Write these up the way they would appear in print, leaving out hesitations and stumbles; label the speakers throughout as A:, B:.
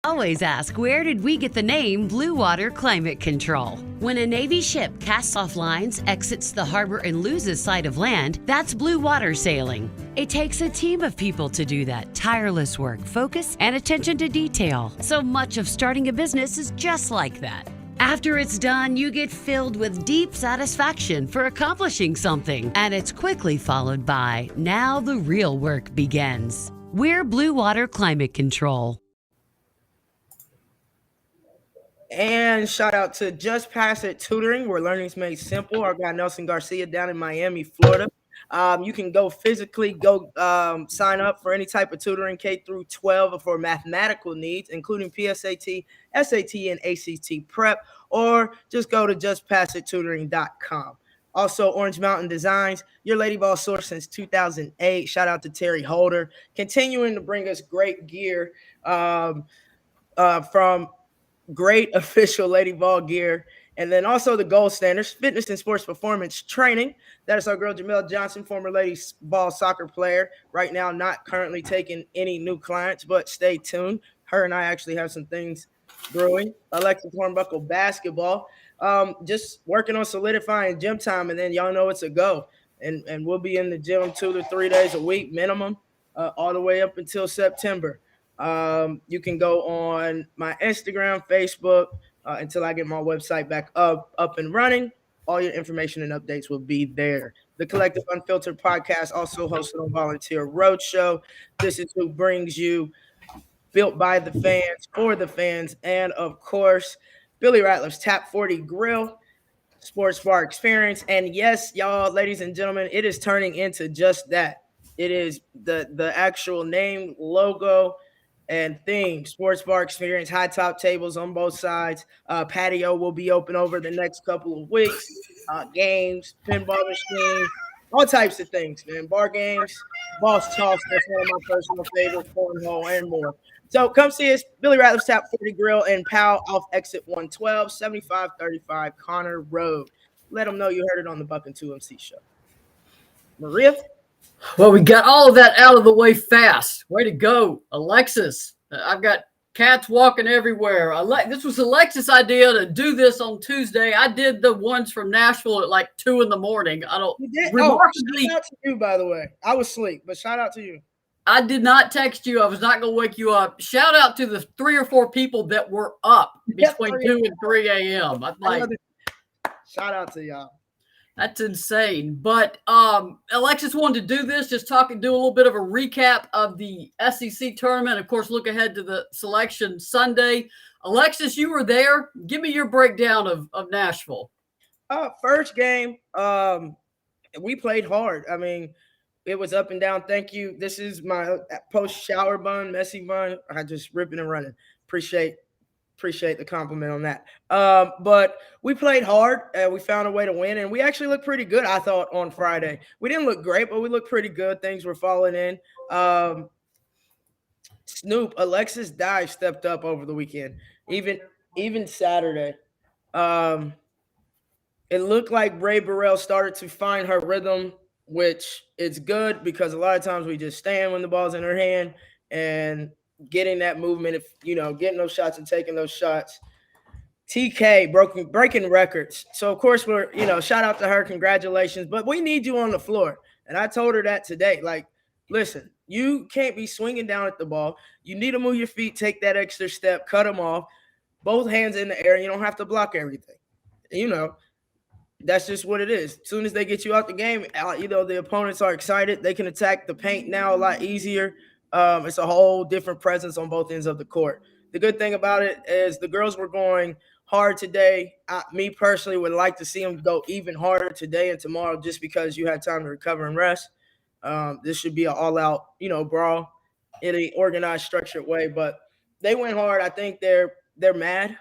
A: always ask, where did we get the name Blue Water Climate Control? When a Navy ship casts off lines, exits the harbor, and loses sight of land, that's blue water sailing. It takes a team of people to do that. Tireless work, focus, and attention to detail. So much of starting a business is just like that. After it's done, you get filled with deep satisfaction for accomplishing something, and it's quickly followed by, now the real work begins. We're Blue Water Climate Control.
B: And shout out to Just Pass It Tutoring, where learning's made simple. Our guy Nelson Garcia down in Miami, Florida. You can go sign up for any type of tutoring, K through 12, for mathematical needs, including PSAT, SAT, and ACT prep, or just go to justpassittutoring.com. Also, Orange Mountain Designs, your Lady Vol source since 2008. Shout out to Terry Holder, continuing to bring us great gear from great official Lady Vol gear. And then also the gold standards, fitness and sports performance training. That is our girl Jamel Johnson, former Lady Vol soccer player. Right now, not currently taking any new clients, but stay tuned. Her and I actually have some things brewing. Alexis Hornbuckle basketball. Just working on solidifying gym time, and then y'all know it's a go. And we'll be in the gym 2 to 3 days a week minimum, all the way up until September. You can go on my Instagram, Facebook, until I get my website back up and running. All your information and updates will be there. The Collective Unfiltered podcast, also hosted on Volunteer Roadshow. This is who brings you built by the fans, for the fans, and of course, Billy Ratliff's Tap 40 Grill, Sports Bar Experience. And yes, y'all, ladies and gentlemen, it is turning into just that. It is the actual name, logo, and theme. Sports Bar Experience, high top tables on both sides. Patio will be open over the next couple of weeks. Games, pinball machines, all types of things, man. Bar games, boss toss, that's one of my personal favorites, cornhole, and more. So come see us, Billy Ratliff's Tap 40 Grill in Powell off exit 112, 7535 Connor Road. Let them know you heard it on the Buck and 2MC show. Maria?
C: Well, we got all of that out of the way fast. Way to go, Alexis. I've got cats walking everywhere. This was Alexis' idea to do this on Tuesday. I did the ones from Nashville at like 2 in the morning.
B: You did? Shout out to you, by the way. I was asleep, but shout out to you.
C: I did not text you. I was not going to wake you up. Shout out to the 3 or 4 people that were up between 2 and 3 a.m.
B: Shout out to y'all.
C: That's insane. But Alexis wanted to do this, just do a little bit of a recap of the SEC tournament. Of course, look ahead to the selection Sunday. Alexis, you were there. Give me your breakdown of Nashville.
B: First game, we played hard. I mean, it was up and down. Thank you. This is my post-shower bun, messy bun. I just ripping and running. Appreciate the compliment on that. But we played hard. We found a way to win, and we actually looked pretty good, I thought, on Friday. We didn't look great, but we looked pretty good. Things were falling in. Snoop, Alexis Dive stepped up over the weekend, even Saturday. It looked like Bray Burrell started to find her rhythm, which is good because a lot of times we just stand when the ball's in her hand, and getting that movement, getting those shots and taking those shots. TK breaking records. So of course we're, shout out to her, congratulations. But we need you on the floor. And I told her that today. Like, listen, you can't be swinging down at the ball. You need to move your feet, take that extra step, cut them off, both hands in the air. You don't have to block everything. That's just what it is. As soon as they get you out the game, the opponents are excited. They can attack the paint now a lot easier. It's a whole different presence on both ends of the court. The good thing about it is the girls were going hard today. Me personally would like to see them go even harder today and tomorrow just because you had time to recover and rest. This should be an all-out, brawl in an organized, structured way. But they went hard. I think they're mad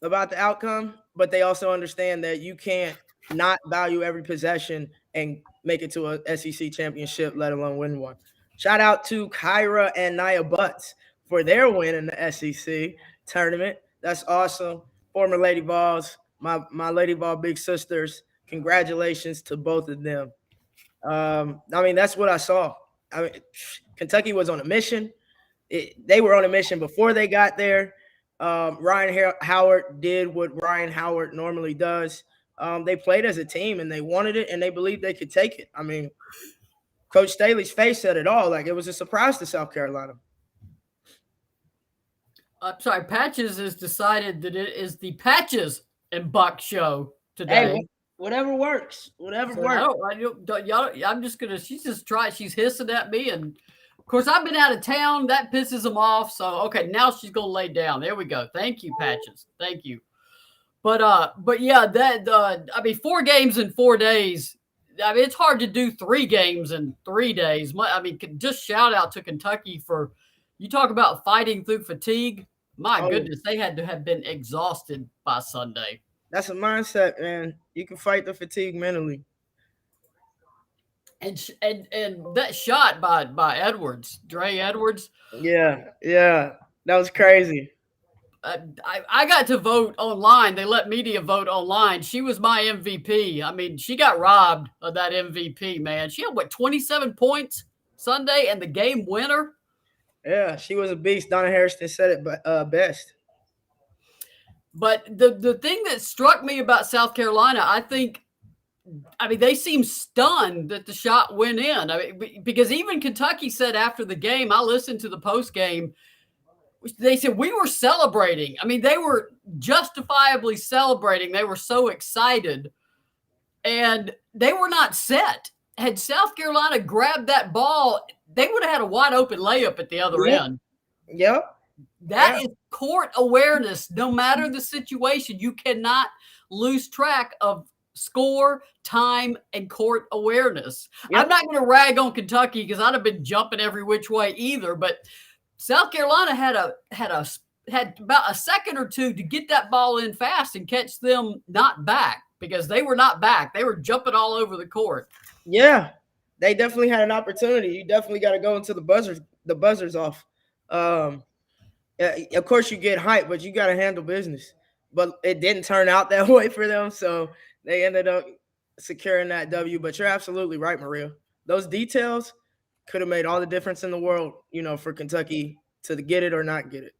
B: about the outcome, but they also understand that you can't not value every possession and make it to a SEC championship, let alone win one. Shout out to Kyra and Nia Butts for their win in the SEC tournament. That's awesome. Former Lady Vols, my Lady Vol big sisters. Congratulations to both of them. That's what I saw. Kentucky was on a mission. they were on a mission before they got there. Ryan Howard did what Ryan Howard normally does. They played as a team and they wanted it and they believed they could take it. I mean, Coach Staley's face said it all. Like, it was a surprise to South Carolina.
C: I'm sorry, Patches has decided that it is the Patches and Buck show today.
B: Hey, whatever works. Whatever works.
C: I'm just gonna. She's hissing at me, and of course I've been out of town. That pisses them off. So okay, now she's gonna lay down. There we go. Thank you, Patches. Thank you. But yeah, I mean, 4 games in 4 days. I mean, it's hard to do 3 games in 3 days. I mean, just shout out to Kentucky for, you talk about fighting through fatigue. My goodness, they had to have been exhausted by Sunday.
B: That's a mindset, man. You can fight the fatigue mentally.
C: And that shot by Edwards, Dre Edwards.
B: Yeah, that was crazy.
C: I got to vote online. They let media vote online. She was my MVP. I mean, she got robbed of that MVP, man. She had, 27 points Sunday and the game winner?
B: Yeah, she was a beast. Donna Harrison said it best.
C: But the thing that struck me about South Carolina, I mean, they seemed stunned that the shot went in. I mean, because even Kentucky said after the game, I listened to the post game, they said we were celebrating. I mean, they were justifiably celebrating. They were so excited, and they were not set. Had South Carolina grabbed that ball, they would have had a wide open layup at the other end.
B: Yep.
C: That is court awareness. No matter the situation, you cannot lose track of score, time, and court awareness. Yep. I'm not going to rag on Kentucky because I'd have been jumping every which way either, but South Carolina had about a second or two to get that ball in fast and catch them not back, because they were not back. They were jumping all over the court.
B: Yeah, they definitely had an opportunity. You definitely got to go into the buzzers off. Of course you get hyped, but you got to handle business. But it didn't turn out that way for them, so they ended up securing that W. But you're absolutely right, Maria. Those details could have made all the difference in the world, for Kentucky to get it or not get it.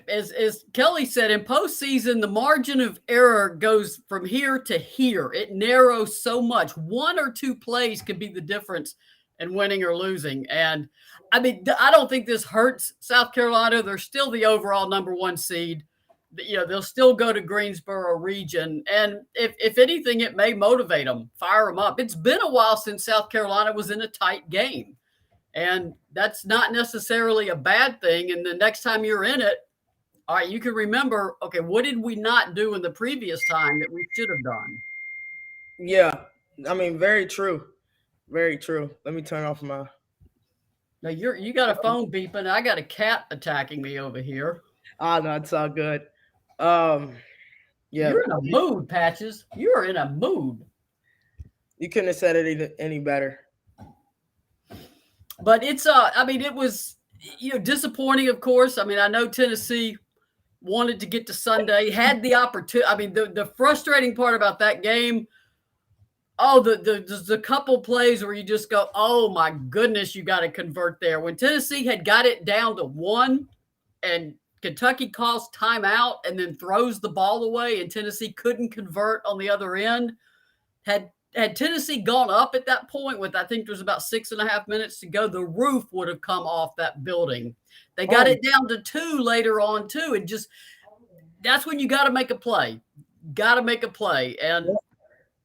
C: As Kelly said, in postseason, the margin of error goes from here to here. It narrows so much. 1 or 2 plays could be the difference in winning or losing. And I mean, I don't think this hurts South Carolina. They're still the overall number 1 seed. They'll still go to Greensboro region. And if anything, it may motivate them, fire them up. It's been a while since South Carolina was in a tight game. And that's not necessarily a bad thing. And the next time you're in it, all right, you can remember, okay, what did we not do in the previous time that we should have done?
B: Yeah. I mean, very true. Very true. Let me turn off my.
C: Now you got a phone beeping. I got a cat attacking me over here.
B: No, it's all good. Yeah.
C: You're in a mood, Patches. You're in a mood.
B: You couldn't have said it any better.
C: But it's I mean, it was disappointing, of course. I mean, I know Tennessee wanted to get to Sunday, had the opportunity. I mean, the frustrating part about that game, the couple plays where you just go, oh my goodness, you got to convert there. When Tennessee had got it down to 1 and Kentucky calls timeout and then throws the ball away and Tennessee couldn't convert on the other end, had Tennessee gone up at that point with, I think there was about 6.5 minutes to go, the roof would have come off that building. They got it down to 2 later on too. And just, that's when you got to make a play. Got to make a play. And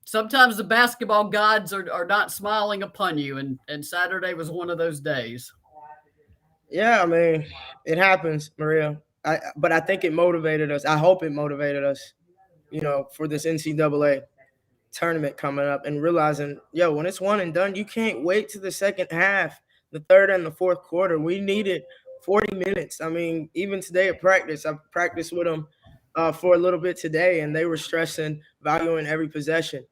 C: sometimes the basketball gods are not smiling upon you. And Saturday was one of those days.
B: Yeah, I mean, it happens, Maria. But I think it motivated us. I hope it motivated us, for this NCAA tournament coming up and realizing, when it's one and done, you can't wait to the second half, the third and the fourth quarter. We needed 40 minutes. I mean, even today at practice, I practiced with them for a little bit today, and they were stressing, valuing every possession.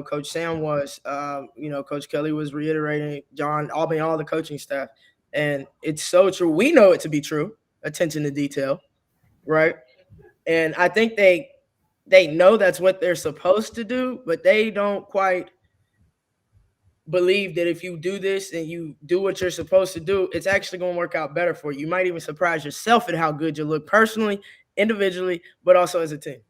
B: Coach Sam was, Coach Kelly was reiterating, John, all the coaching staff. And it's so true. We know it to be true. Attention to detail, right? And I think they know that's what they're supposed to do, but they don't quite believe that if you do this and you do what you're supposed to do, it's actually going to work out better for you. You might even surprise yourself at how good you look personally, individually, but also as a team.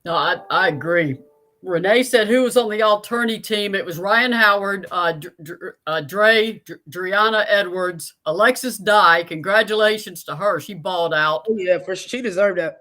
C: No, I agree. Renee said who was on the alternate team. It was Ryan Howard, Driana Edwards, Alexis Dye. Congratulations to her. She balled out.
B: Oh, yeah, she deserved that.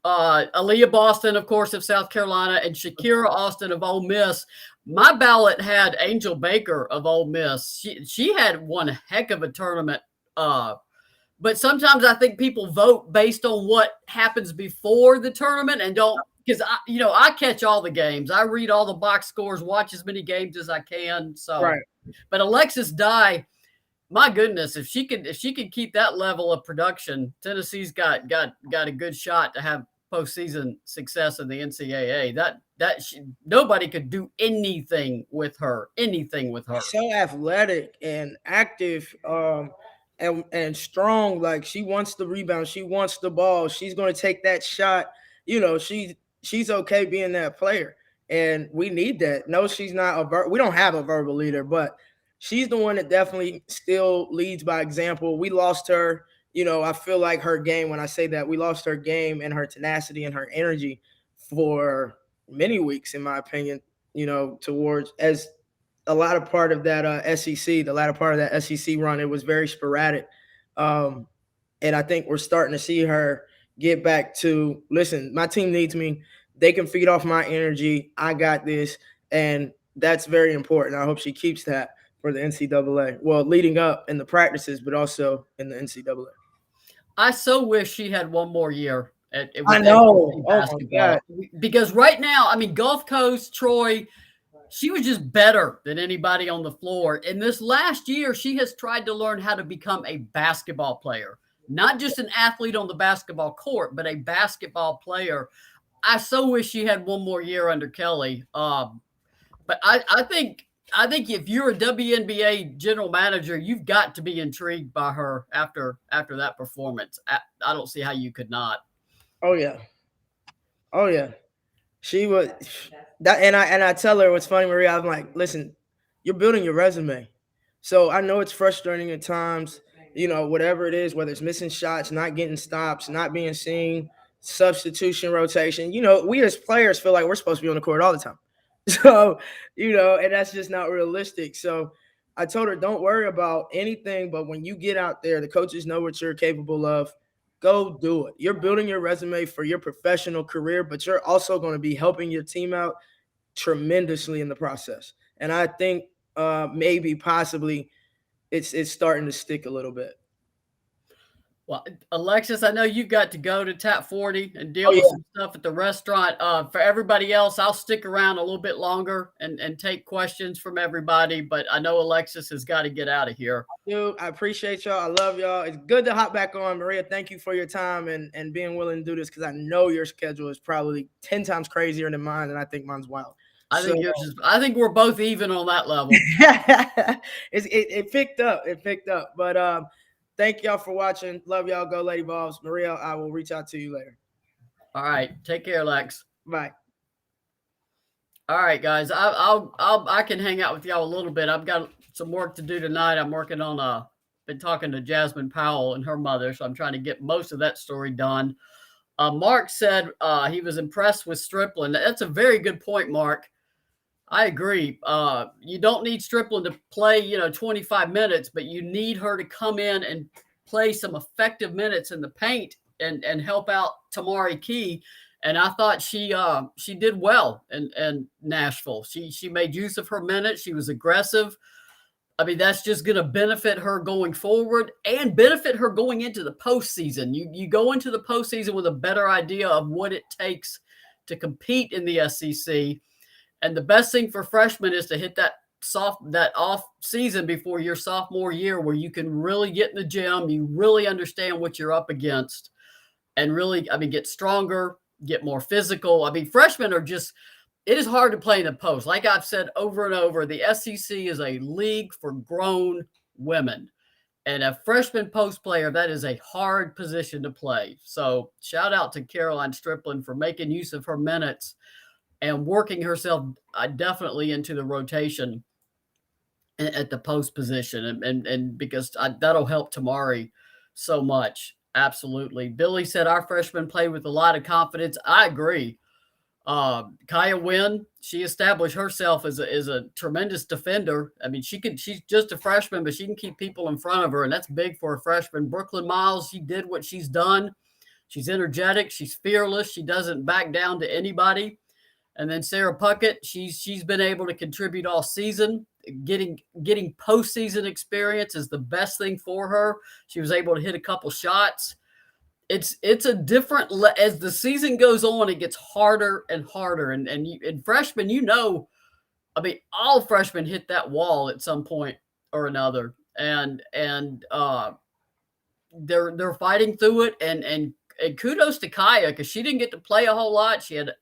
C: Aaliyah Boston, of course, of South Carolina, and Shakira Austin of Ole Miss. My ballot had Angel Baker of Ole Miss. She had one heck of a tournament. But sometimes I think people vote based on what happens before the tournament and don't, because I catch all the games. I read all the box scores, watch as many games as I can. So,
B: right.
C: But Alexis Dye, my goodness, if she could keep that level of production, Tennessee's got a good shot to have postseason success in the NCAA. Nobody could do anything with her.
B: So athletic and active, and strong. Like, she wants the rebound, she wants the ball, she's going to take that shot. She's okay being that player, and we need that. No, she's not we don't have a verbal leader, but she's the one that definitely still leads by example. We lost her. I feel like her game, when I say that, we lost her game and her tenacity and her energy for many weeks, in my opinion, towards as a lot of part of that the latter part of that SEC run. It was very sporadic. And I think we're starting to see her get back to, listen, my team needs me. They can feed off my energy. I got this. And that's very important. I hope she keeps that for the NCAA. Well, leading up in the practices, but also in the NCAA.
C: I so wish she had one more year.
B: I know. Oh my God.
C: Because right now, Gulf Coast, Troy, she was just better than anybody on the floor. And this last year, she has tried to learn how to become a basketball player, not just an athlete on the basketball court, but a basketball player. I so wish she had one more year under Kelly. But I think if you're a WNBA general manager, you've got to be intrigued by her after that performance. I don't see how you could not.
B: Oh yeah. She was that, and I tell her, what's funny, Maria, I'm like, listen, you're building your resume. So I know it's frustrating at times, whatever it is, whether it's missing shots, not getting stops, not being seen, substitution, rotation. We as players feel like we're supposed to be on the court all the time. So, and that's just not realistic. So I told her, don't worry about anything, but when you get out there, the coaches know what you're capable of. Go do it. You're building your resume for your professional career, but you're also going to be helping your team out tremendously in the process. And I think maybe possibly it's starting to stick a little bit.
C: Well, Alexis, I know you've got to go to Tap 40 and deal with some stuff at the restaurant. For everybody else, I'll stick around a little bit longer and take questions from everybody. But I know Alexis has got to get out of here.
B: Dude, I appreciate y'all. I love y'all. It's good to hop back on. Maria, thank you for your time and being willing to do this, because I know your schedule is probably 10 times crazier than mine, and I think mine's wild.
C: I think we're both even on that level.
B: It picked up. But thank y'all for watching. Love y'all. Go Lady Vols. Maria, I will reach out to you later.
C: All right. Take care, Lex.
B: Bye.
C: All right, guys. I can hang out with y'all a little bit. I've got some work to do tonight. I'm working on been talking to Jasmine Powell and her mother, so I'm trying to get most of that story done. Mark said he was impressed with Strickland. That's a very good point, Mark. I agree. You don't need Strickland to play, 25 minutes, but you need her to come in and play some effective minutes in the paint and help out Tamari Key. And I thought she did well in Nashville. She made use of her minutes. She was aggressive. That's just going to benefit her going forward and benefit her going into the postseason. You go into the postseason with a better idea of what it takes to compete in the SEC. And the best thing for freshmen is to hit that off season before your sophomore year, where you can really get in the gym, you really understand what you're up against, and really, get stronger, get more physical. Freshmen are just, it is hard to play in the post. Like I've said over and over, the SEC is a league for grown women. And a freshman post player, that is a hard position to play. So shout out to Caroline Strickland for making use of her minutes and working herself definitely into the rotation at the post position, and because that'll help Tamari so much. Absolutely. Billy said our freshman played with a lot of confidence. I agree. Kaya Wynn, she established herself as a tremendous defender. I mean, she's just a freshman, but she can keep people in front of her, and that's big for a freshman. Brooklyn Miles, she did what she's done. She's energetic. She's fearless. She doesn't back down to anybody. And then Sarah Puckett, she's been able to contribute all season. Getting postseason experience is the best thing for her. She was able to hit a couple shots. It's a different, as the season goes on, it gets harder and harder. And freshmen, I mean, all freshmen hit that wall at some point or another. And they're fighting through it. And kudos to Kaya, because she didn't get to play a whole lot. She had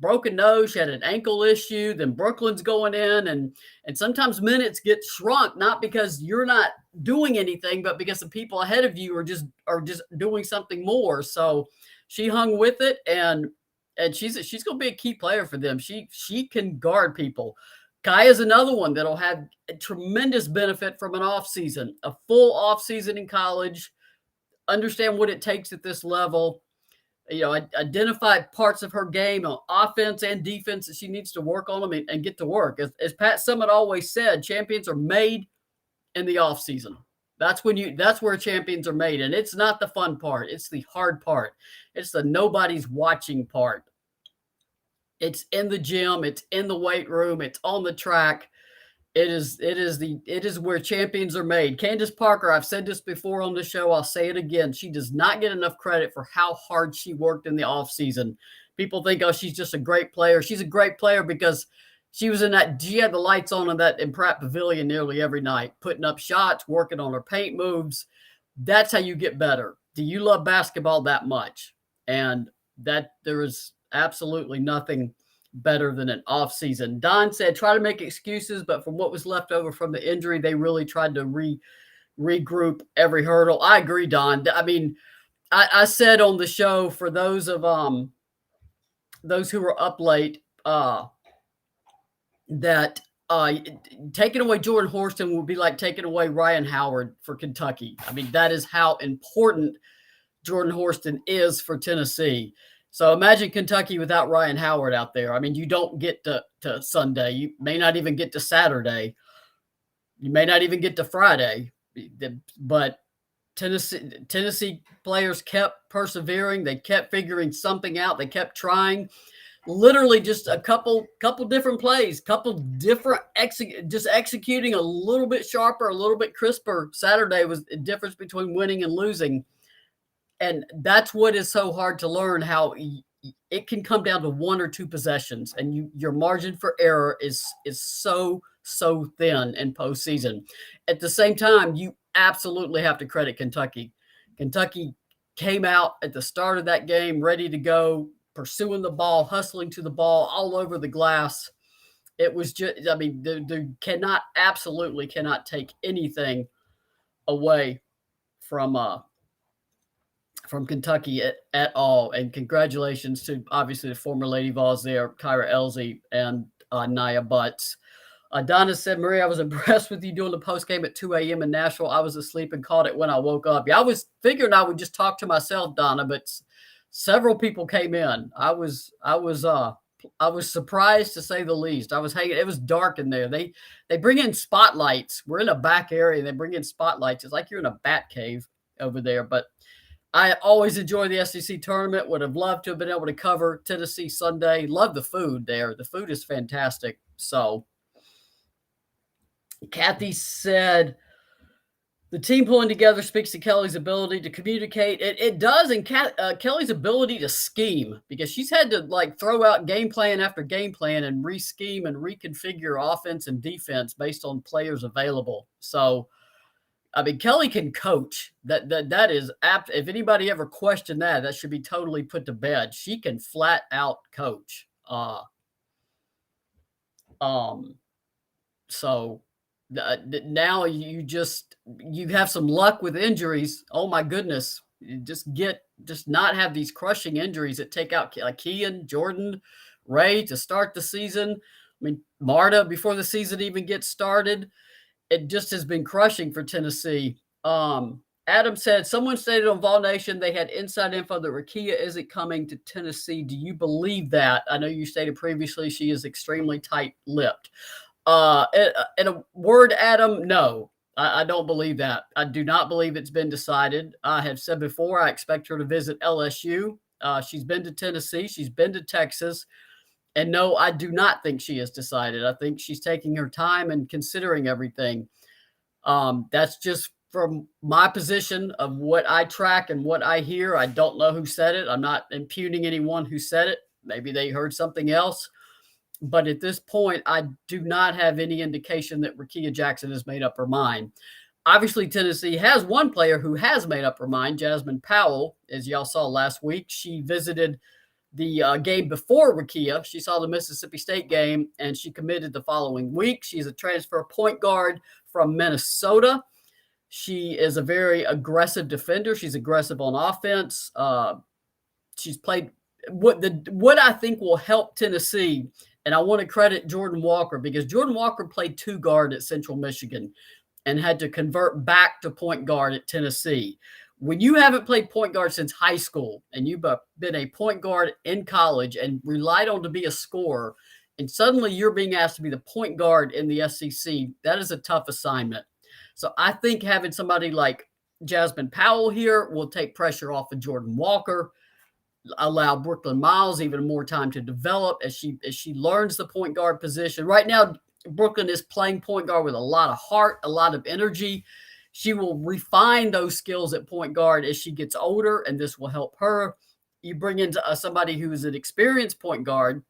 C: broken nose, she had an ankle issue, then Brooklyn's going in, and sometimes minutes get shrunk, not because you're not doing anything, but because the people ahead of you are just doing something more. So she hung with it, and she's going to be a key player for them. She can guard people. Kaya's another one that'll have a tremendous benefit from an off season, a full off season in college, understand what it takes at this level. Identify parts of her game on offense and defense that she needs to work on them and get to work. As Pat Summitt always said, champions are made in the offseason. That's where champions are made. And it's not the fun part. It's the hard part. It's the nobody's watching part. It's in the gym. It's in the weight room. It's on the track. It is where champions are made. Candace Parker, I've said this before on the show, I'll say it again. She does not get enough credit for how hard she worked in the offseason. People think, oh, she's just a great player. She's a great player because she had the lights on in Pratt Pavilion nearly every night, putting up shots, working on her paint moves. That's how you get better. Do you love basketball that much? And that there is absolutely nothing better than an off season. Don said, try to make excuses, but from what was left over from the injury, they really tried to regroup every hurdle. I agree, Don. I mean, I said on the show, for those who were up late, that taking away Jordan Horston would be like taking away Ryan Howard for Kentucky. I mean, that is how important Jordan Horston is for Tennessee. So imagine Kentucky without Ryan Howard out there. I mean, you don't get to Sunday. You may not even get to Saturday. You may not even get to Friday. But Tennessee players kept persevering. They kept figuring something out. They kept trying. Literally just a couple different plays, couple different just executing a little bit sharper, a little bit crisper. Saturday was the difference between winning and losing. And that's what is so hard to learn, how it can come down to one or two possessions, and your margin for error is so thin in postseason. At the same time, you absolutely have to credit Kentucky. Kentucky came out at the start of that game ready to go, pursuing the ball, hustling to the ball, all over the glass. It was just, I mean, they absolutely cannot take anything away from Kentucky at all. And congratulations to, obviously, the former Lady Vols there, Kyra Elsie and Nia Butts. Donna said, Marie, I was impressed with you doing the post game at 2 a.m. in Nashville. I was asleep and caught it when I woke up. Yeah, I was figuring I would just talk to myself, Donna, but several people came in. I was surprised, to say the least. I was hanging. It was dark in there. They bring in spotlights. We're in a back area, and they bring in spotlights. It's like you're in a bat cave over there. But I always enjoy the SEC tournament. Would have loved to have been able to cover Tennessee Sunday. Love the food there. The food is fantastic. So Kathy said, the team pulling together speaks to Kelly's ability to communicate. It does, and Kelly's ability to scheme, because she's had to throw out game plan after game plan and re-scheme and reconfigure offense and defense based on players available. So, I mean, Kelly can coach. That is apt. If anybody ever questioned that should be totally put to bed. She can flat out coach. So now you have some luck with injuries. Oh my goodness. You just not have these crushing injuries that take out like Kean, Jordan, Ray to start the season. I mean, Marta before the season even gets started. it just has been crushing for Tennessee. Adam said, someone stated on Vol Nation they had inside info that Rakia isn't coming to Tennessee. Do you believe that? I know you stated previously she is extremely tight-lipped. In a word, Adam, no, I don't believe that. I do not believe it's been decided. I have said before, I expect her to visit LSU. She's been to Tennessee. She's been to Texas. And no, I do not think she has decided. I think she's taking her time and considering everything. That's just from my position of what I track and what I hear. I don't know who said it. I'm not impugning anyone who said it. Maybe they heard something else. But at this point, I do not have any indication that Rakia Jackson has made up her mind. Obviously, Tennessee has one player who has made up her mind, Jasmine Powell, as y'all saw last week. She visited the game before Rakia. She saw the Mississippi State game, and she committed the following week. She's a transfer point guard from Minnesota. She is a very aggressive defender. She's aggressive on offense. She's played what I think will help Tennessee, and I want to credit Jordan Walker because Jordan Walker played two guard at Central Michigan and had to convert back to point guard at Tennessee. When you haven't played point guard since high school and you've been a point guard in college and relied on to be a scorer, and suddenly you're being asked to be the point guard in the SEC, that is a tough assignment. So I think having somebody like Jasmine Powell here will take pressure off of Jordan Walker, allow Brooklyn Miles even more time to develop as she learns the point guard position. Right now, Brooklyn is playing point guard with a lot of heart, a lot of energy. She will refine those skills at point guard as she gets older, and this will help her. You bring in somebody who is an experienced point guard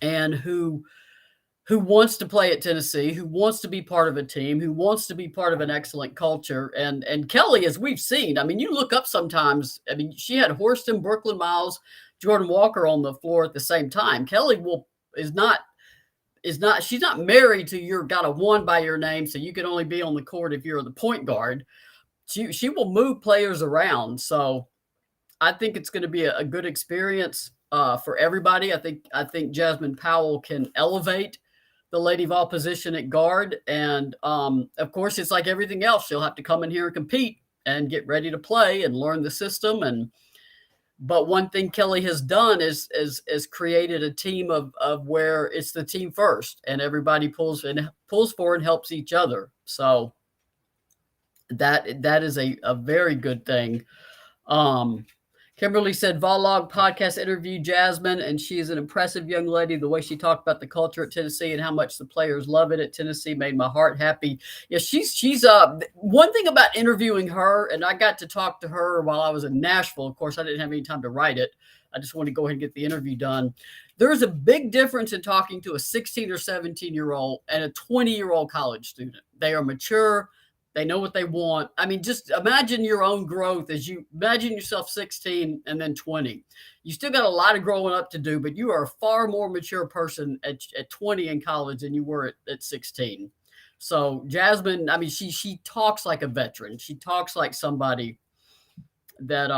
C: and who wants to play at Tennessee, who wants to be part of a team, who wants to be part of an excellent culture. And Kelly, as we've seen, I mean, you look up sometimes, I mean, she had Horston, Brooklyn Miles, Jordan Walker on the floor at the same time. Kelly she's not married to you're got a one by your name, so you can only be on the court if you're the point guard. She will move players around. So I think it's going to be a good experience for everybody. I think Jasmine Powell can elevate the Lady Vol position at guard. And of course, it's like everything else. She'll have to come in here and compete and get ready to play and learn the system. But one thing Kelly has done is created a team of where it's the team first and everybody pulls forward and helps each other. So that is a very good thing. Kimberly said, Vollog podcast interviewed Jasmine, and she is an impressive young lady. The way she talked about the culture at Tennessee and how much the players love it at Tennessee made my heart happy. Yeah, she's one thing about interviewing her, and I got to talk to her while I was in Nashville. Of course, I didn't have any time to write it. I just wanted to go ahead and get the interview done. There's a big difference in talking to a 16 or 17-year-old and a 20-year-old college student. They are mature. They know what they want. I mean, just imagine your own growth as you imagine yourself 16 and then 20. You still got a lot of growing up to do, but you are a far more mature person at 20 in college than you were at 16. So Jasmine, I mean, she talks like a veteran. She talks like somebody that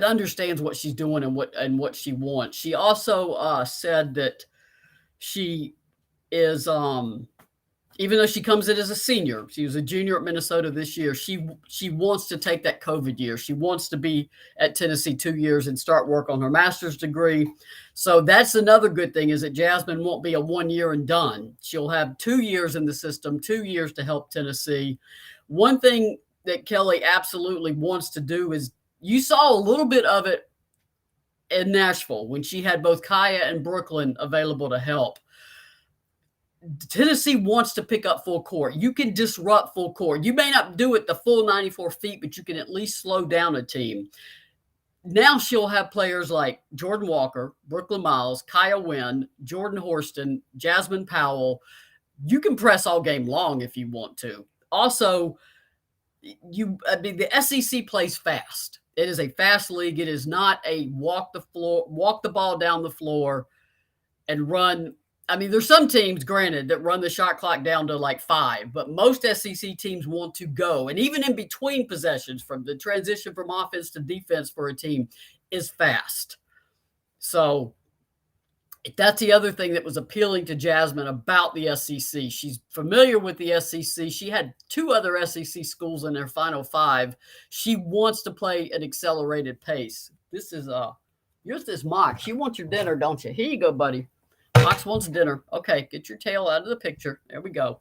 C: understands what she's doing and what she wants. She also said that she is even though she comes in as a senior, she was a junior at Minnesota this year. She wants to take that COVID year. She wants to be at Tennessee 2 years and start work on her master's degree. So that's another good thing is that Jasmine won't be a 1 year and done. She'll have 2 years in the system, 2 years to help Tennessee. One thing that Kelly absolutely wants to do is you saw a little bit of it in Nashville when she had both Kaya and Brooklyn available to help. Tennessee wants to pick up full court. You can disrupt full court. You may not do it the full 94 feet, but you can at least slow down a team. Now she'll have players like Jordan Walker, Brooklyn Miles, Kaya Wynn, Jordan Horston, Jasmine Powell. You can press all game long if you want to. Also, the SEC plays fast. It is a fast league. It is not a walk the ball down the floor and run. I mean, there's some teams, granted, that run the shot clock down to like 5, but most SEC teams want to go. And even in between possessions, from the transition from offense to defense for a team is fast. So That's the other thing that was appealing to Jasmine about the SEC. She's familiar with the SEC. She had 2 other SEC schools in their Final 5. She wants to play an accelerated pace. This is yours is Mox. You want your dinner, don't you? Here you go, buddy. Mox wants dinner. Okay, get your tail out of the picture. There we go.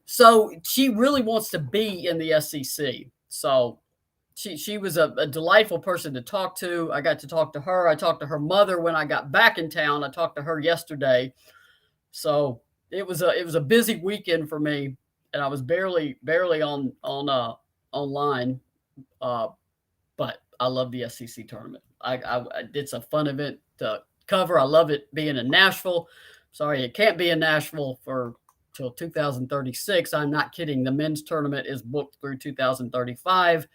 C: So she really wants to be in the SEC. So she was a delightful person to talk to. I got to talk to her. I talked to her mother when I got back in town. I talked to her yesterday. So it was a busy weekend for me, and I was barely on online. But I love the SEC tournament. It's a fun event to cover. I love it being in Nashville. Sorry, it can't be in Nashville till 2036. I'm not kidding. The men's tournament is booked through 2035.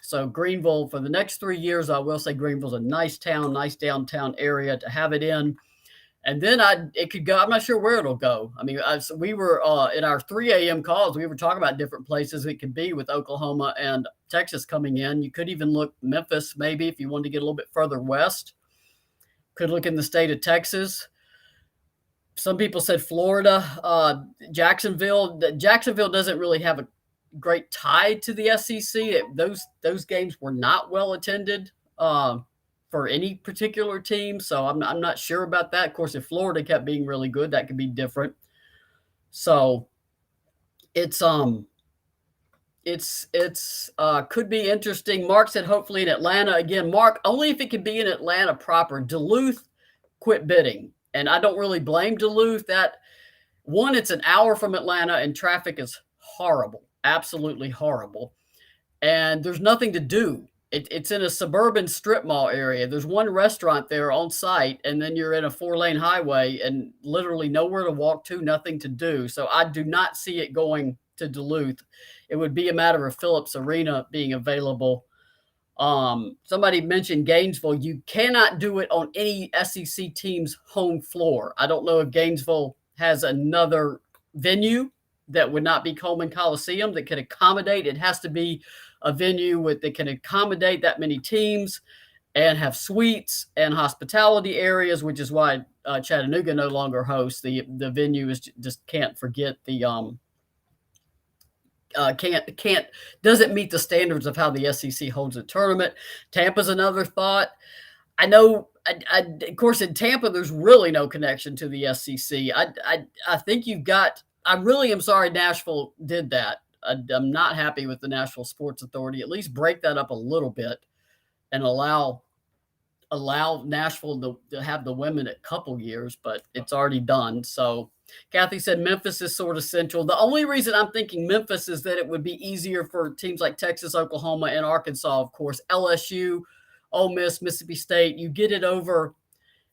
C: So Greenville for the next 3 years, I will say Greenville's a nice town, nice downtown area to have it in. And then it could go. I'm not sure where it'll go. I mean, we were in our 3 a.m. calls. We were talking about different places it could be with Oklahoma and Texas coming in. You could even look Memphis, maybe if you wanted to get a little bit further west. Could look in the state of Texas. Some people said Florida, Jacksonville. Jacksonville doesn't really have a great tie to the SEC. Those games were not well attended for any particular team, so I'm not sure about that. Of course, if Florida kept being really good, that could be different. So it's could be interesting. Mark said hopefully in Atlanta again. Mark, only if it could be in Atlanta proper. Duluth quit bidding, and I don't really blame Duluth. It's an hour from Atlanta, and traffic is horrible. Absolutely horrible. And there's nothing to do. It's in a suburban strip mall area. There's one restaurant there on site, and then you're in a 4-lane highway and literally nowhere to walk to, nothing to do. So I do not see it going to Duluth. It would be a matter of Phillips Arena being available. Somebody mentioned Gainesville. You cannot do it on any SEC team's home floor. I don't know if Gainesville has another venue that would not be Coleman Coliseum that could accommodate. It has to be a venue that can accommodate that many teams and have suites and hospitality areas, which is why Chattanooga no longer hosts. The venue is just can't forget the doesn't meet the standards of how the SEC holds a tournament. Tampa's another thought. I know, of course, in Tampa, there's really no connection to the SEC. I think you've got. I really am sorry Nashville did that. I'm not happy with the Nashville Sports Authority. At least break that up a little bit and allow Nashville to have the women a couple years, but it's already done. So Kathy said Memphis is sort of central. The only reason I'm thinking Memphis is that it would be easier for teams like Texas, Oklahoma, and Arkansas, of course, LSU, Ole Miss, Mississippi State. You get it over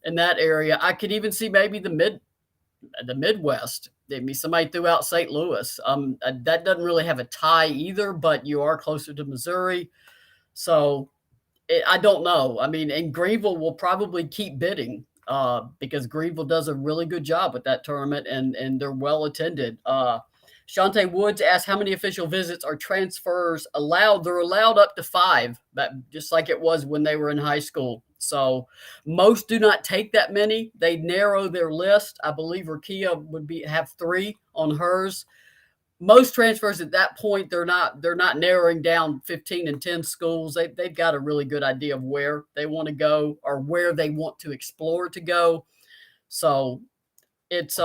C: in that area. I could even see maybe the Midwest. Maybe somebody threw out St. Louis. That doesn't really have a tie either, but you are closer to Missouri. So I don't know. I mean, and Greenville will probably keep bidding because Greenville does a really good job with that tournament, and they're well attended. Shantae Woods asked how many official visits are transfers allowed. They're allowed up to 5, but just like it was when they were in high school. So most do not take that many. They narrow their list. I believe Rakia would have 3 on hers. Most transfers at that point, they're not narrowing down 15 and 10 schools. They've got a really good idea of where they want to go or where they want to explore to go. So it's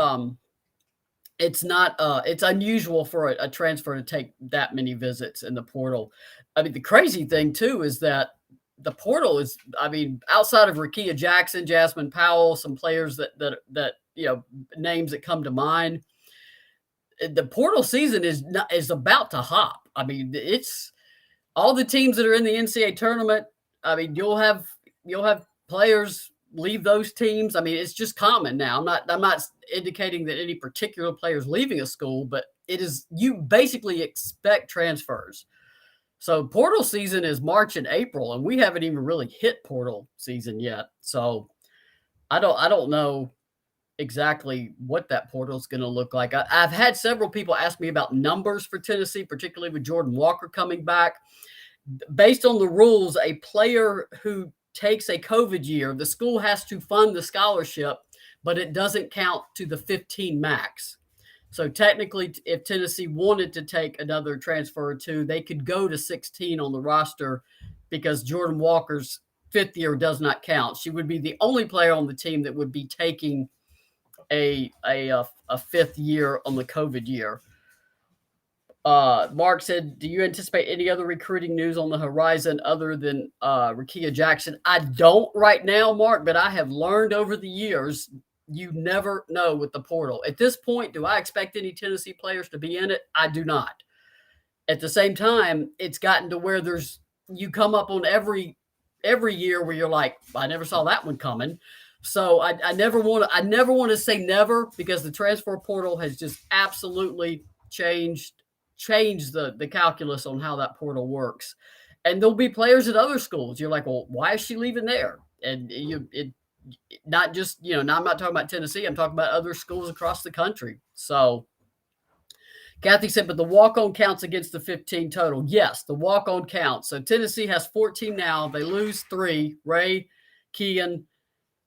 C: unusual for a transfer to take that many visits in the portal. I mean, the crazy thing too is that the portal is, I mean, outside of Rakia Jackson, Jasmine Powell, some players that names that come to mind, the portal season is about to hop. I mean, it's all the teams that are in the NCAA tournament. I mean, you'll have players leave those teams. I mean, it's just common now. I'm not indicating that any particular player is leaving a school, but it is, you basically expect transfers. So portal season is March and April, and we haven't even really hit portal season yet. So I don't know exactly what that portal is going to look like. I've had several people ask me about numbers for Tennessee, particularly with Jordan Walker coming back. Based on the rules, a player who takes a COVID year, the school has to fund the scholarship, but it doesn't count to the 15 max. So technically, if Tennessee wanted to take another transfer or two, they could go to 16 on the roster because Jordan Walker's fifth year does not count. She would be the only player on the team that would be taking a fifth year on the COVID year. Mark said, do you anticipate any other recruiting news on the horizon other than Rakia Jackson? I don't right now, Mark, but I have learned over the years, you never know with the portal. At this point, do I expect any Tennessee players to be in it? I do not. At the same time, it's gotten to where you come up on every year where you're like, I never saw that one coming. So I never want to say never, because the transfer portal has just absolutely changed the calculus on how that portal works. And there'll be players at other schools. You're like, well, why is she leaving there? And not just, now I'm not talking about Tennessee. I'm talking about other schools across the country. So Kathy said, but the walk-on counts against the 15 total. Yes, the walk-on counts. So Tennessee has 14 now. They lose 3, Ray, Keegan,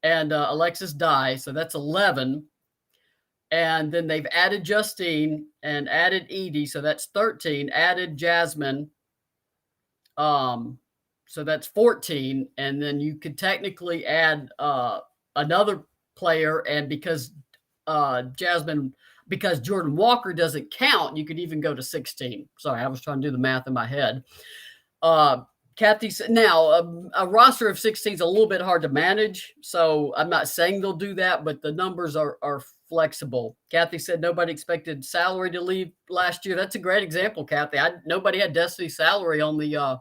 C: and Alexis Dye. So that's 11. And then they've added Justine and added Edie. So that's 13. Added Jasmine. So that's 14. And then you could technically add another player. And because Jordan Walker doesn't count, you could even go to 16. Sorry, I was trying to do the math in my head. Kathy said, now a roster of 16 is a little bit hard to manage. So I'm not saying they'll do that, but the numbers are flexible. Kathy said nobody expected salary to leave last year. That's a great example, Kathy. Nobody had Destiny's salary on the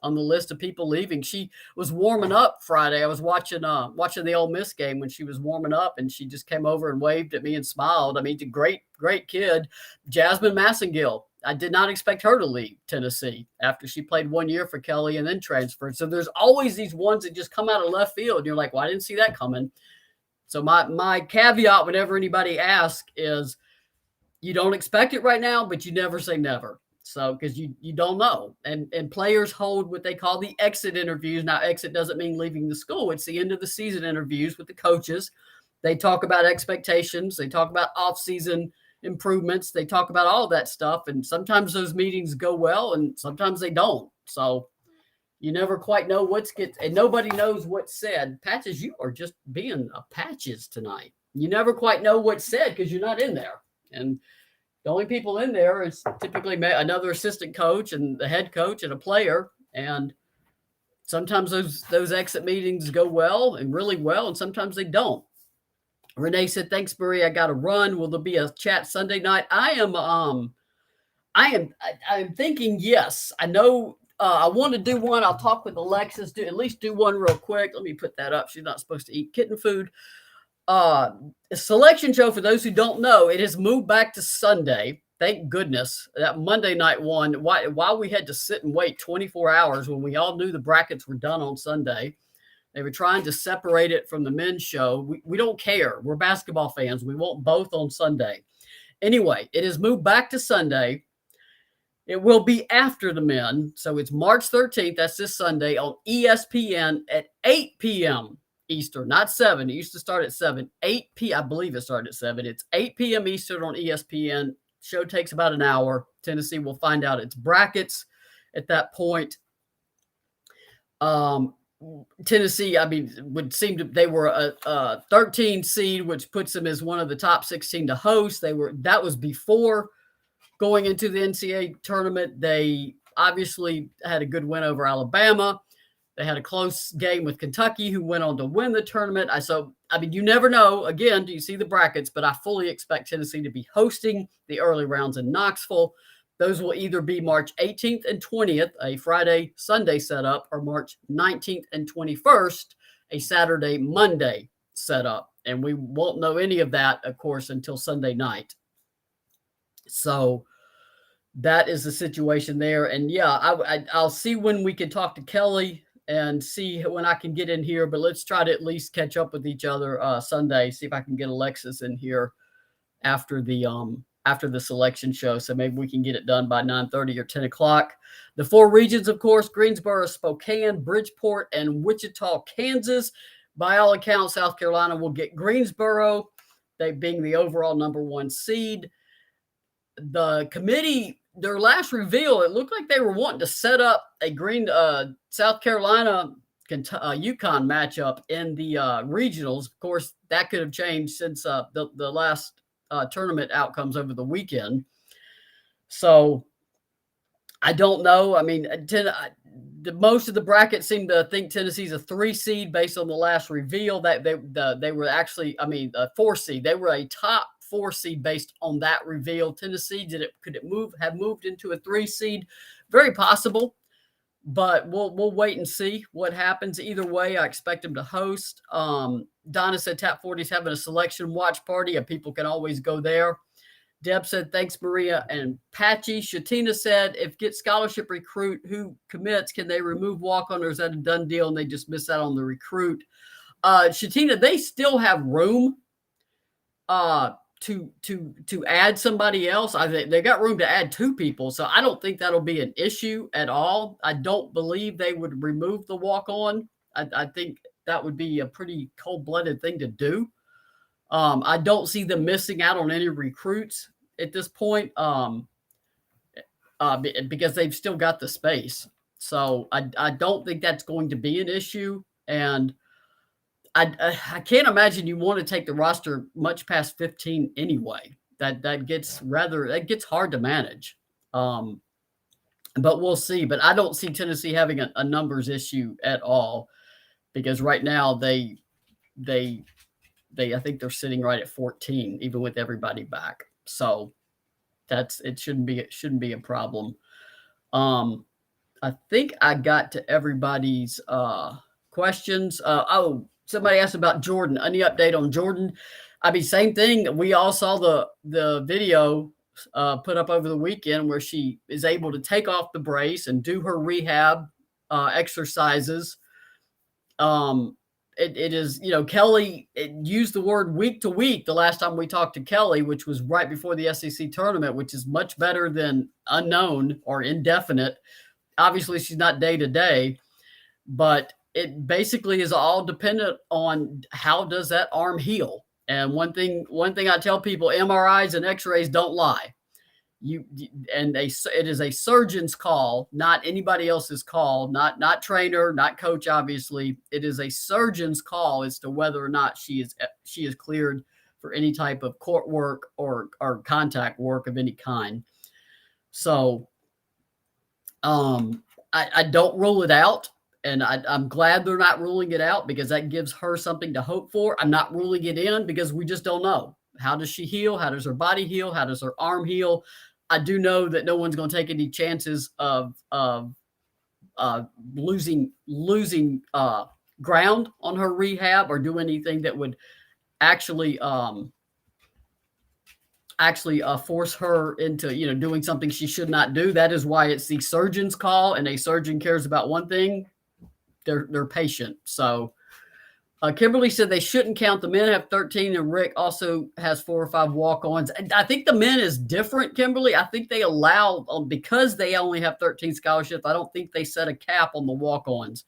C: list of people leaving. She was warming up Friday. I was watching the Ole Miss game when she was warming up, and she just came over and waved at me and smiled. I mean, a great kid. Jasmine Massengill. I did not expect her to leave Tennessee after she played 1 year for Kelly and then transferred. So there's always these ones that just come out of left field. And you're like, well, I didn't see that coming. So my caveat whenever anybody asks is you don't expect it right now, but you never say never. So, because you don't know. And players hold what they call the exit interviews. Now, exit doesn't mean leaving the school. It's the end of the season interviews with the coaches. They talk about expectations. They talk about off-season improvements. They talk about all that stuff. And sometimes those meetings go well and sometimes they don't. So you never quite know and nobody knows what's said. Patches, you are just being a Patches tonight. You never quite know what's said because you're not in there. And the only people in there is typically another assistant coach and the head coach and a player. And sometimes those exit meetings go well and really well, and sometimes they don't. Renee said, thanks, Marie. I got to run. Will there be a chat Sunday night? I am thinking yes. I know I want to do one. I'll talk with Alexis, at least do one real quick. Let me put that up. She's not supposed to eat kitten food. A selection show, for those who don't know, it has moved back to Sunday. Thank goodness. That Monday night one, while we had to sit and wait 24 hours when we all knew the brackets were done on Sunday, they were trying to separate it from the men's show. We don't care. We're basketball fans. We want both on Sunday. Anyway, it has moved back to Sunday. It will be after the men. So it's March 13th. That's this Sunday on ESPN at 8 p.m. Eastern, not 7. It used to start at 7. 8 p.m. I believe it started at 7. It's 8 p.m. Eastern on ESPN. Show takes about an hour. Tennessee will find out its brackets at that point. Tennessee, would seem to, they were a 13 seed, which puts them as one of the top 16 to host. That was before going into the NCAA tournament. They obviously had a good win over Alabama. They had a close game with Kentucky, who went on to win the tournament. You never know. Again, do you see the brackets? But I fully expect Tennessee to be hosting the early rounds in Knoxville. Those will either be March 18th and 20th, a Friday-Sunday setup, or March 19th and 21st, a Saturday-Monday setup. And we won't know any of that, of course, until Sunday night. So that is the situation there. And, yeah, I'll see when we can talk to Kelly and see when I can get in here. But let's try to at least catch up with each other Sunday, see if I can get Alexis in here after the selection show. So maybe we can get it done by 9:30 or 10 o'clock. The 4 regions, of course, Greensboro, Spokane, Bridgeport, and Wichita, Kansas. by all accounts, South Carolina will get Greensboro, they being the overall number 1 seed. The committee, their last reveal, it looked like they were wanting to set up a South Carolina UConn matchup in the regionals. Of course, that could have changed since the last tournament outcomes over the weekend. So I don't know. I mean, most of the brackets seem to think Tennessee's a 3 seed based on the last reveal. That they were actually, I mean, a 4 seed. They were a top 4 seed based on that reveal. Tennessee could it have moved into a 3 seed? Very possible, but we'll wait and see what happens. Either way, I expect them to host. Donna said Tap 40 is having a selection watch party, and people can always go there. Deb said, thanks, Maria and Patchy. Shatina said, if get scholarship recruit who commits, can they remove walk-on, or is that a done deal and they just miss out on the recruit? Shatina, they still have room to add somebody else. I think they got room to add 2 people, so I don't think that'll be an issue at all. I don't believe they would remove the walk-on. I think that would be a pretty cold-blooded thing to do. I don't see them missing out on any recruits at this point because they've still got the space. So I don't think that's going to be an issue. And I can't imagine you want to take the roster much past 15 anyway. That gets hard to manage. But we'll see. But I don't see Tennessee having a numbers issue at all, because right now they I think they're sitting right at 14, even with everybody back. So it shouldn't be a problem. I think I got to everybody's questions. Somebody asked about Jordan. Any update on Jordan? I mean, same thing. We all saw the video put up over the weekend where she is able to take off the brace and do her rehab exercises. It is, Kelly used the word week to week the last time we talked to Kelly, which was right before the SEC tournament, which is much better than unknown or indefinite. Obviously, she's not day to day, but it basically is all dependent on how does that arm heal. And one thing I tell people, MRIs and X-rays don't lie. It is a surgeon's call, not anybody else's call, not trainer, not coach. Obviously, it is a surgeon's call as to whether or not she is cleared for any type of court work or contact work of any kind. So, I don't rule it out, and I'm glad they're not ruling it out, because that gives her something to hope for. I'm not ruling it in because we just don't know. How does she heal? How does her body heal? How does her arm heal? I do know that no one's going to take any chances of losing ground on her rehab or do anything that would actually force her into doing something she should not do. That is why it's the surgeon's call, and a surgeon cares about one thing: their patient. So. Kimberly said they shouldn't count. The men have 13, and Rick also has 4 or 5 walk-ons. And I think the men is different, Kimberly. I think they allow, because they only have 13 scholarships, I don't think they set a cap on the walk-ons.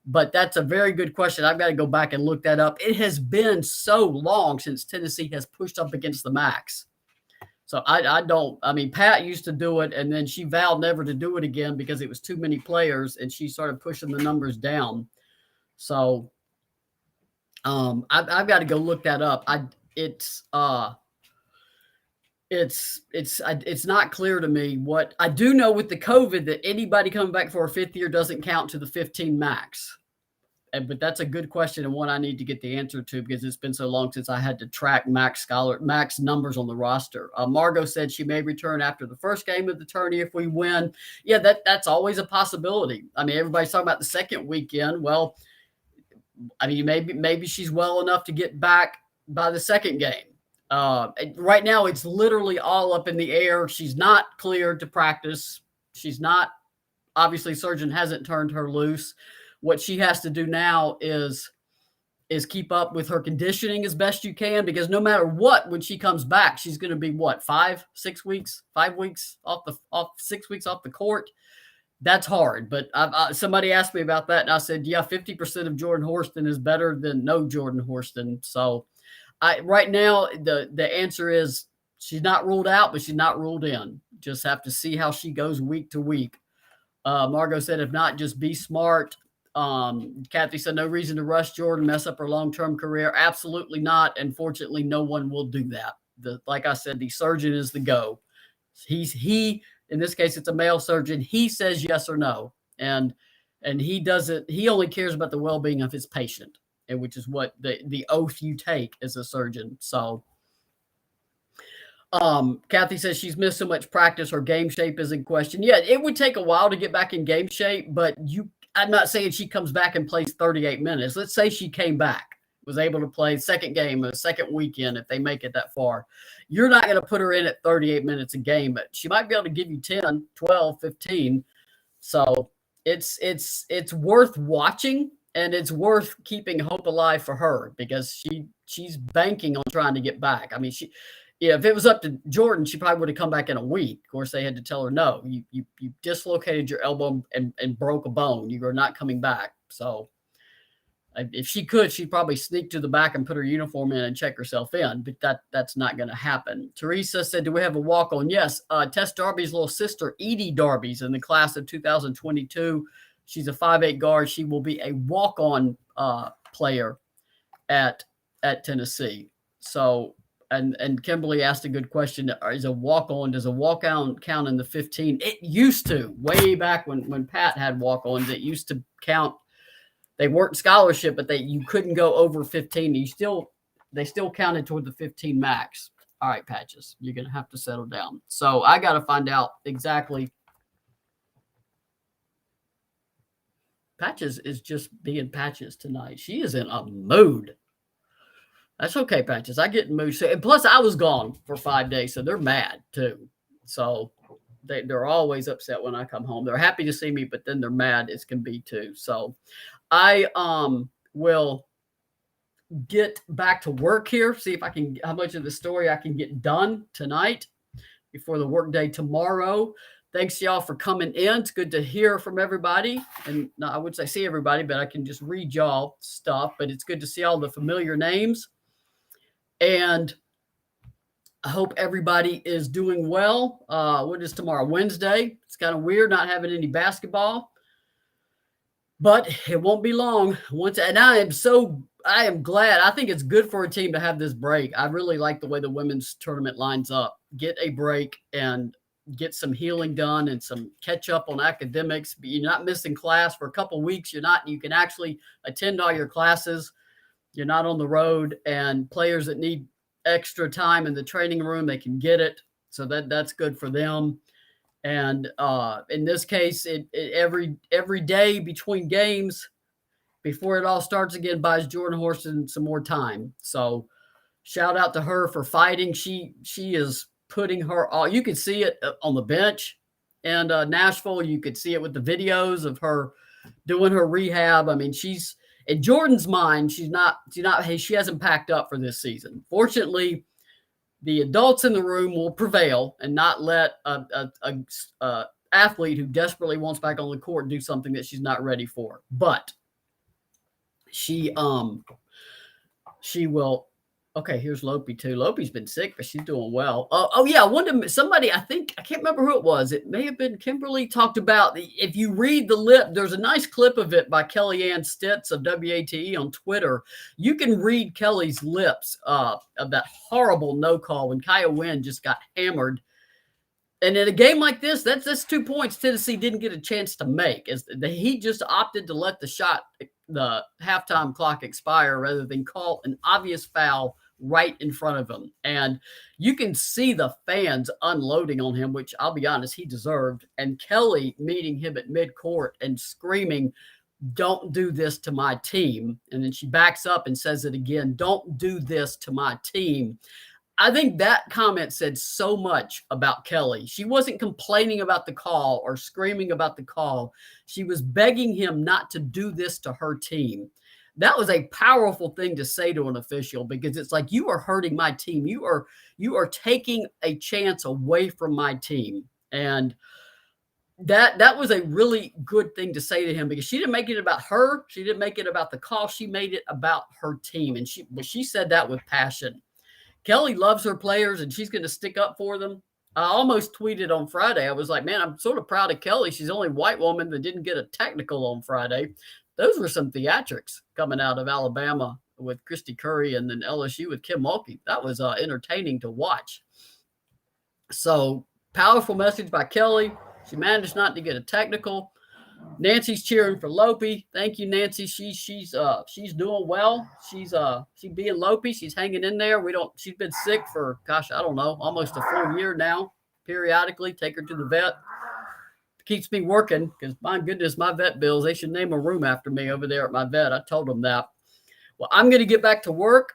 C: But that's a very good question. I've got to go back and look that up. It has been so long since Tennessee has pushed up against the max. So Pat used to do it, and then she vowed never to do it again because it was too many players, and she started pushing the numbers down. So I've got to go look that up. It's not clear to me. What I do know with the COVID, that anybody coming back for a 5th year doesn't count to the 15 max. But that's a good question, and one I need to get the answer to, because it's been so long since I had to track max numbers on the roster. Margot said she may return after the first game of the tourney if we win. Yeah, that's always a possibility. I mean, everybody's talking about the second weekend. Well, I mean, maybe she's well enough to get back by the second game. Right now, it's literally all up in the air. She's not cleared to practice. She's not, obviously, surgeon hasn't turned her loose. What she has to do now is keep up with her conditioning as best you can, because no matter what, when she comes back, she's going to be 5 weeks off the court. That's hard. But somebody asked me about that, and I said, yeah, 50% of Jordan Horston is better than no Jordan Horston. So right now, the answer is she's not ruled out, but she's not ruled in. Just have to see how she goes week to week. Margot said, if not, just be smart. Kathy said, no reason to rush Jordan, mess up her long-term career. Absolutely not. And fortunately, no one will do that. Like I said, the surgeon is the go. He, in this case, it's a male surgeon. He says yes or no. And he doesn't, he only cares about the well-being of his patient, and which is what the oath you take as a surgeon. So, Kathy says she's missed so much practice. Her game shape is in question. Yeah, it would take a while to get back in game shape, but I'm not saying she comes back and plays 38 minutes. Let's say she came back, was able to play second game, a second weekend, if they make it that far. You're not going to put her in at 38 minutes a game, but she might be able to give you 10, 12, 15. So it's worth watching, and it's worth keeping hope alive for her, because she's banking on trying to get back. I mean, if it was up to Jordan, she probably would have come back in a week. Of course, they had to tell her, no, you dislocated your elbow and broke a bone. You are not coming back. So if she could, she'd probably sneak to the back and put her uniform in and check herself in, but that's not going to happen. Teresa said, do we have a walk-on? Yes. Tess Darby's little sister, Edie Darby's in the class of 2022. She's a 5'8" guard. She will be a walk-on player at Tennessee. So, and Kimberly asked a good question. Does a walk-on count in the 15? It used to, way back when Pat had walk-ons, it used to count. They weren't scholarship, but you couldn't go over 15. They still counted toward the 15 max. All right, Patches, you're going to have to settle down. So I got to find out exactly. Patches is just being Patches tonight. She is in a mood. That's okay, Patches. I get in mood. And plus, I was gone for 5 days, so they're mad too. So they're always upset when I come home. They're happy to see me, but then they're mad as can be too. So I will get back to work here, see if I can, how much of the story I can get done tonight before the work day tomorrow. Thanks y'all for coming in. It's good to hear from everybody. And I would say see everybody, but I can just read y'all stuff. But it's good to see all the familiar names. And I hope everybody is doing well. What is tomorrow? Wednesday. It's kind of weird not having any basketball, but it won't be long. And I am glad. I think it's good for a team to have this break. I really like the way the women's tournament lines up. Get a break and get some healing done and some catch up on academics. You're not missing class for a couple of weeks. You can actually attend all your classes. You're not on the road, and players that need extra time in the training room, they can get it. So that's good for them. And in this case, every day between games, before it all starts again, buys Jordan Horston some more time. So shout out to her for fighting. She is putting her all. You could see it on the bench and Nashville. You could see it with the videos of her doing her rehab. I mean, in Jordan's mind, she hasn't packed up for this season. Fortunately, the adults in the room will prevail and not let a athlete who desperately wants back on the court do something that she's not ready for. But she will. Okay, here's Lopi too. Lopi's been sick, but she's doing well. Somebody, I can't remember who it was. It may have been Kimberly, talked about, if you read the lip, there's a nice clip of it by Kellyanne Stitz of WATE on Twitter. You can read Kelly's lips of that horrible no call when Kaya Wynn just got hammered. And in a game like this, that's 2 points Tennessee didn't get a chance to make. He just opted to let the halftime clock expire rather than call an obvious foul right in front of him. And you can see the fans unloading on him, which I'll be honest, he deserved. And Kelly meeting him at midcourt and screaming, "Don't do this to my team." And then she backs up and says it again, "Don't do this to my team." I think that comment said so much about Kelly. She wasn't complaining about the call or screaming about the call. She was begging him not to do this to her team. That was a powerful thing to say to an official, because it's like, you are hurting my team. You are taking a chance away from my team. And that was a really good thing to say to him, because she didn't make it about her. She didn't make it about the call. She made it about her team. And she said that with passion. Kelly loves her players and she's going to stick up for them. I almost tweeted on Friday. I was like, man, I'm sort of proud of Kelly. She's the only white woman that didn't get a technical on Friday. Those were some theatrics coming out of Alabama with Christy Curry, and then LSU with Kim Mulkey. That was entertaining to watch. So powerful message by Kelly. She managed not to get a technical. Nancy's cheering for Lopi. Thank you, Nancy. She's doing well. She's being Lopi. She's hanging in there. She's been sick for, gosh, I don't know, almost a full year now. Periodically take her to the vet. Keeps me working, because my goodness, my vet bills, they should name a room after me over there at my vet. I told them that. Well, I'm going to get back to work.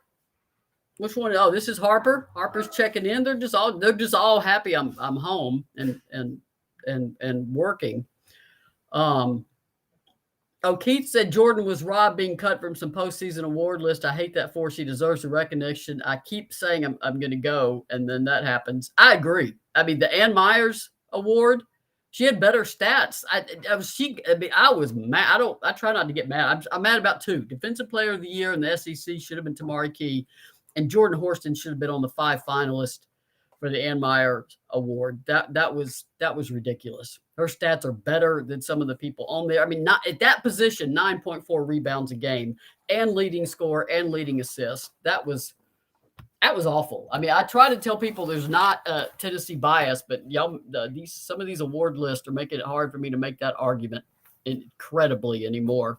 C: Which one? Oh, this is Harper. Harper's checking in. They're just all happy I'm home and working. Keith said Jordan was robbed being cut from some postseason award list. I hate that for. She deserves the recognition. I keep saying I'm going to go, and then that happens. I agree. I mean, the Ann Myers Award, she had better stats. I was mad. I try not to get mad. I'm mad about two. Defensive Player of the Year in the SEC should have been Tamari Key, and Jordan Horston should have been on the 5 finalists for the Ann Myers Award. That was ridiculous. Her stats are better than some of the people on there. I mean, not at that position, 9.4 rebounds a game and leading score and leading assist. That was awful. I mean, I try to tell people there's not a Tennessee bias, but some of these award lists are making it hard for me to make that argument incredibly anymore.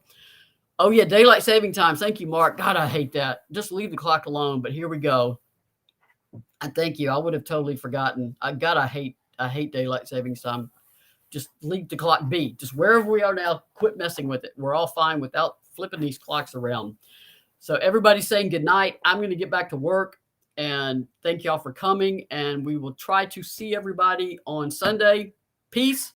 C: Oh yeah, daylight saving time. Thank you, Mark. God, I hate that. Just leave the clock alone. But here we go. And thank you. I would have totally forgotten. I hate daylight savings time. Just leave the clock be. Just wherever we are now, quit messing with it. We're all fine without flipping these clocks around. So everybody's saying good night. I'm going to get back to work. And thank y'all for coming. And we will try to see everybody on Sunday. Peace.